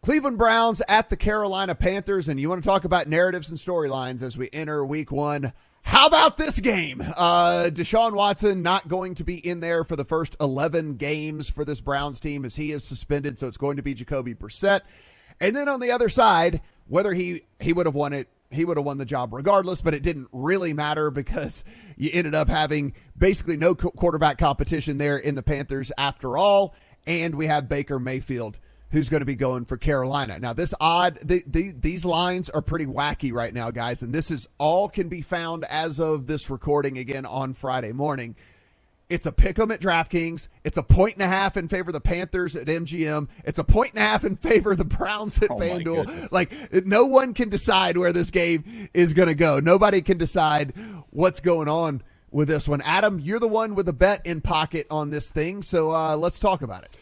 Cleveland Browns at the Carolina Panthers, and you want to talk about narratives and storylines as we enter week one. How about this game? Deshaun Watson not going to be in there for the first 11 games for this Browns team as he is suspended, so it's going to be Jacoby Brissett. And then on the other side, whether he would have won it, he would have won the job regardless, but it didn't really matter because you ended up having basically no quarterback competition there in the Panthers after all, and we have Baker Mayfield who's going to be going for Carolina. Now, these lines are pretty wacky right now, guys, and this is all can be found as of this recording again on Friday morning. It's a pick 'em at DraftKings. It's a 1.5 in favor of the Panthers at MGM. It's a 1.5 in favor of the Browns at FanDuel. Like, no one can decide where this game is going to go. Nobody can decide what's going on with this one. Adam, you're the one with a bet in pocket on this thing, so let's talk about it.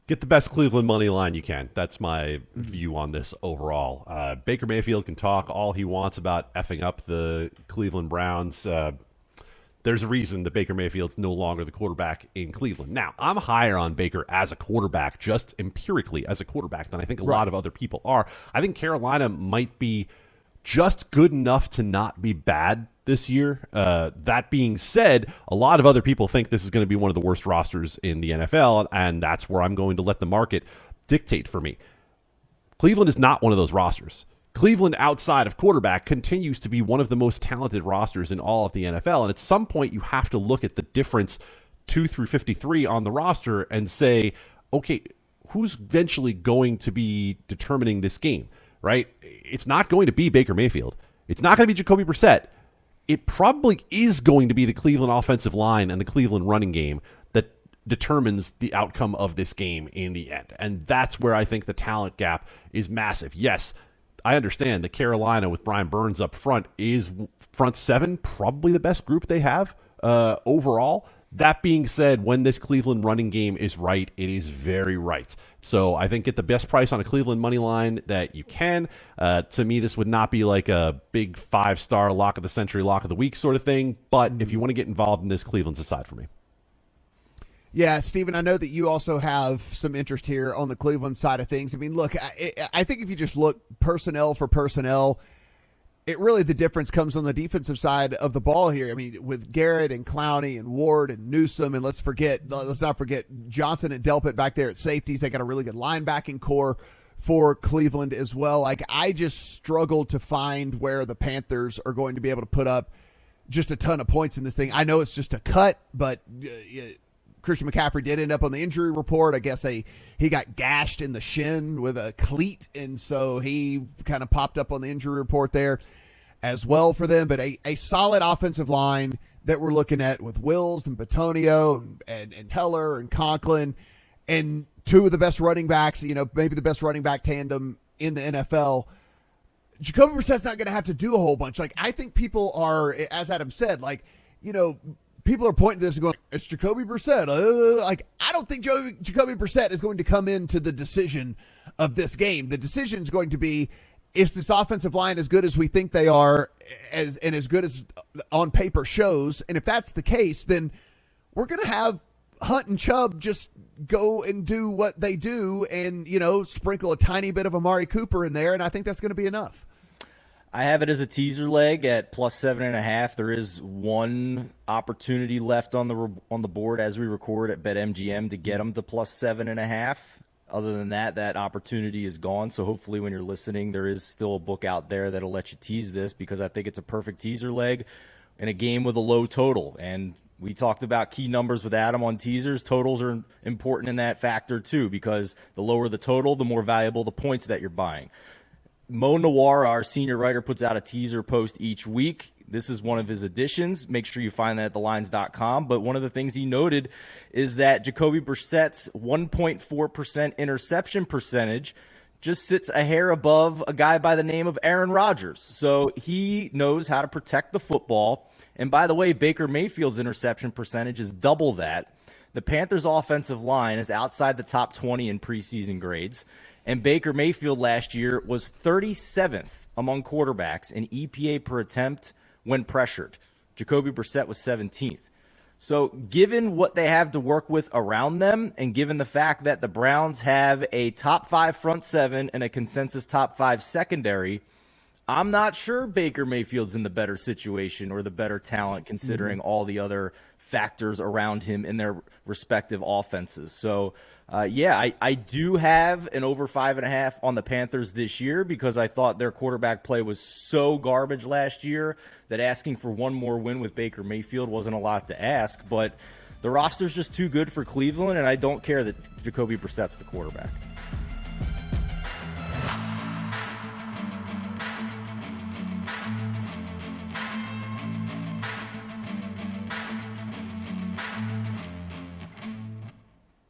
Get the best Cleveland money line you can. That's my view on this overall. Baker Mayfield can talk all he wants about effing up the Cleveland Browns. There's a reason that Baker Mayfield's no longer the quarterback in Cleveland. Now, I'm higher on Baker as a quarterback, just empirically as a quarterback, than I think a lot of other people are. I think Carolina might be just good enough to not be bad this year. That being said, a lot of other people think this is going to be one of the worst rosters in the NFL, and that's where I'm going to let the market dictate for me. Cleveland is not one of those rosters. Cleveland, outside of quarterback, continues to be one of the most talented rosters in all of the NFL. And at some point, you have to look at the difference 2 through 53 on the roster and say, okay, who's eventually going to be determining this game, right? It's not going to be Baker Mayfield. It's not going to be Jacoby Brissett. It probably is going to be the Cleveland offensive line and the Cleveland running game that determines the outcome of this game in the end. And that's where I think the talent gap is massive. Yes, I understand that Carolina with Brian Burns up front is front seven, probably the best group they have overall. That being said, when this Cleveland running game is right, it is very right. So I think get the best price on a Cleveland money line that you can. To me, this would not be like a big 5-star lock of the century, lock of the week sort of thing. But if you want to get involved in this, Cleveland's a side for me. Yeah, Steven, I know that you also have some interest here on the Cleveland side of things. I mean, look, I think if you just look personnel for personnel, it really the difference comes on the defensive side of the ball here. I mean, with Garrett and Clowney and Ward and Newsome, and let's not forget Johnson and Delpit back there at safeties. They got a really good linebacking core for Cleveland as well. Like, I just struggle to find where the Panthers are going to be able to put up just a ton of points in this thing. I know it's just a cut, but Christian McCaffrey did end up on the injury report. I guess he got gashed in the shin with a cleat, and so he kind of popped up on the injury report there as well for them. But a solid offensive line that we're looking at with Wills and Batonio and Teller and Conklin, and two of the best running backs, maybe the best running back tandem in the NFL. Jacoby Brissett's not going to have to do a whole bunch. Like, I think people are, as Adam said, people are pointing to this and going, it's Jacoby Brissett. I don't think Jacoby Brissett is going to come into the decision of this game. The decision is going to be, is this offensive line as good as we think they are and as good as on paper shows? And if that's the case, then we're going to have Hunt and Chubb just go and do what they do and, sprinkle a tiny bit of Amari Cooper in there, and I think that's going to be enough. I have it as a teaser leg at +7.5. There is one opportunity left on the board as we record at BetMGM to get them to +7.5. Other than that opportunity is gone. So hopefully when you're listening, there is still a book out there that'll let you tease this, because I think it's a perfect teaser leg in a game with a low total. And we talked about key numbers with Adam on teasers. Totals are important in that factor too, because the lower the total, the more valuable the points that you're buying. Mo Nawar, our senior writer, puts out a teaser post each week. This is one of his additions. Make sure you find that at TheLines.com. But one of the things he noted is that Jacoby Brissett's 1.4% interception percentage just sits a hair above a guy by the name of Aaron Rodgers. So he knows how to protect the football. And by the way, Baker Mayfield's interception percentage is double that. The Panthers' offensive line is outside the top 20 in preseason grades. And Baker Mayfield last year was 37th among quarterbacks in EPA per attempt when pressured. Jacoby Brissett was 17th. So given what they have to work with around them, and given the fact that the Browns have a top 5 front 7 and a consensus top 5 secondary, I'm not sure Baker Mayfield's in the better situation or the better talent considering all the other factors around him in their respective offenses. So, I do have an over 5.5 on the Panthers this year because I thought their quarterback play was so garbage last year that asking for one more win with Baker Mayfield wasn't a lot to ask. But the roster's just too good for Cleveland, and I don't care that Jacoby Brissett's the quarterback.